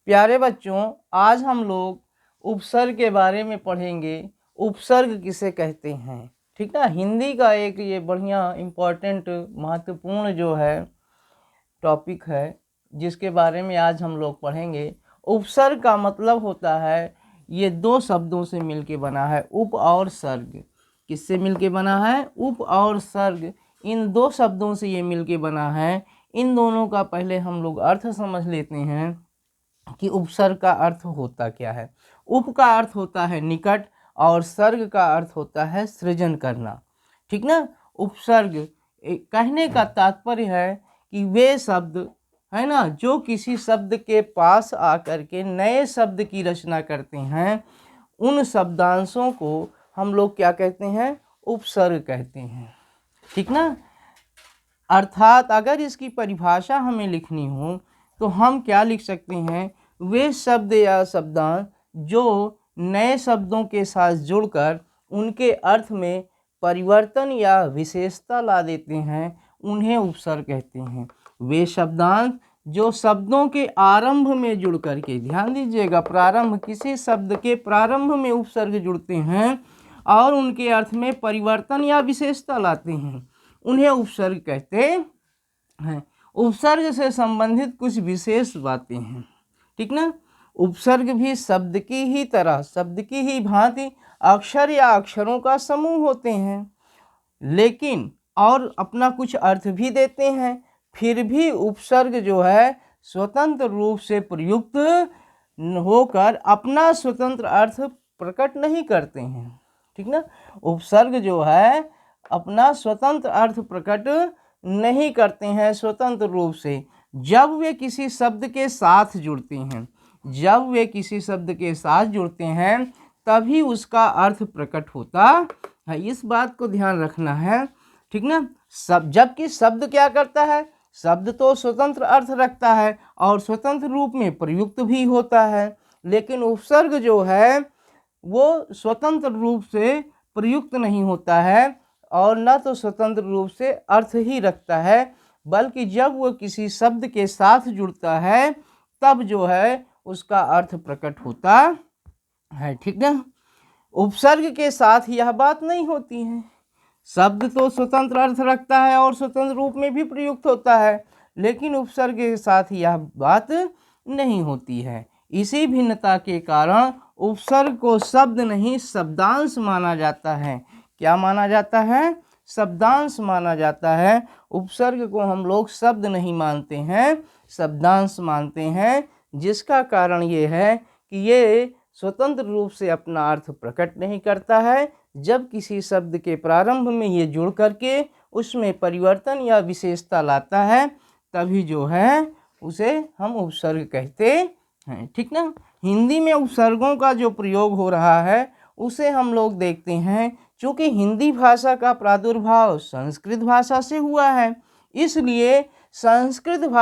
प्यारे बच्चों, आज हम लोग उपसर्ग के बारे में पढ़ेंगे। उपसर्ग किसे कहते हैं, ठीक ना। हिंदी का एक ये बढ़िया इम्पोर्टेंट महत्वपूर्ण जो है टॉपिक है, जिसके बारे में आज हम लोग पढ़ेंगे। उपसर्ग का मतलब होता है, ये दो शब्दों से मिलके बना है, उप और सर्ग। किससे मिलके बना है? उप और सर्ग। इन दो शब्दों से ये मिलके बना है। इन दोनों का पहले हम लोग अर्थ समझ लेते हैं कि उपसर्ग का अर्थ होता क्या है। उप का अर्थ होता है निकट और सर्ग का अर्थ होता है सृजन करना, ठीक ना। उपसर्ग कहने का तात्पर्य है कि वे शब्द है ना जो किसी शब्द के पास आकर के नए शब्द की रचना करते हैं, उन शब्दांशों को हम लोग क्या कहते हैं? उपसर्ग कहते हैं, ठीक ना। अर्थात अगर इसकी परिभाषा हमें लिखनी हो तो हम क्या लिख सकते हैं? वे शब्द या शब्दांश जो नए शब्दों के साथ जुड़कर उनके अर्थ में परिवर्तन या विशेषता ला देते हैं, उन्हें उपसर्ग कहते हैं। वे शब्दांश जो शब्दों के आरंभ में जुड़ करके, ध्यान दीजिएगा, प्रारंभ, किसी शब्द के प्रारंभ में उपसर्ग जुड़ते हैं और उनके अर्थ में परिवर्तन या विशेषता लाते हैं, उन्हें उपसर्ग कहते हैं। उपसर्ग से संबंधित कुछ विशेष बातें हैं, ठीक ना। उपसर्ग भी शब्द की ही तरह, शब्द की ही भांति अक्षर या अक्षरों का समूह होते हैं, लेकिन और अपना कुछ अर्थ भी देते हैं। फिर भी उपसर्ग जो है स्वतंत्र रूप से प्रयुक्त होकर अपना स्वतंत्र अर्थ प्रकट नहीं करते हैं, ठीक ना। उपसर्ग जो है अपना स्वतंत्र अर्थ प्रकट नहीं करते हैं स्वतंत्र रूप से। जब वे किसी शब्द के साथ जुड़ते हैं, जब वे किसी शब्द के साथ जुड़ते हैं तभी उसका अर्थ प्रकट होता है। इस बात को ध्यान रखना है, ठीक ना। जबकि शब्द क्या करता है? शब्द तो स्वतंत्र अर्थ रखता है और स्वतंत्र रूप में प्रयुक्त भी होता है, लेकिन उपसर्ग जो है वो स्वतंत्र रूप से प्रयुक्त नहीं होता है और न तो स्वतंत्र रूप से अर्थ ही रखता है, बल्कि जब वो किसी शब्द के साथ जुड़ता है तब जो है उसका अर्थ प्रकट होता है, ठीक ना। उपसर्ग के साथ यह बात नहीं होती है। शब्द तो स्वतंत्र अर्थ रखता है और स्वतंत्र रूप में भी प्रयुक्त होता है, लेकिन उपसर्ग के साथ यह बात नहीं होती है। इसी भिन्नता के कारण उपसर्ग को शब्द नहीं शब्दांश माना जाता है। क्या माना जाता है? शब्दांश माना जाता है। उपसर्ग को हम लोग शब्द नहीं मानते हैं, शब्दांश मानते हैं, जिसका कारण ये है कि ये स्वतंत्र रूप से अपना अर्थ प्रकट नहीं करता है। जब किसी शब्द के प्रारंभ में ये जुड़ करके उसमें परिवर्तन या विशेषता लाता है तभी जो है उसे हम उपसर्ग कहते हैं, ठीक ना। हिंदी में उपसर्गों का जो प्रयोग हो रहा है उसे हम लोग देखते हैं। चूँकि हिंदी भाषा का प्रादुर्भाव संस्कृत भाषा से हुआ है, इसलिए संस्कृत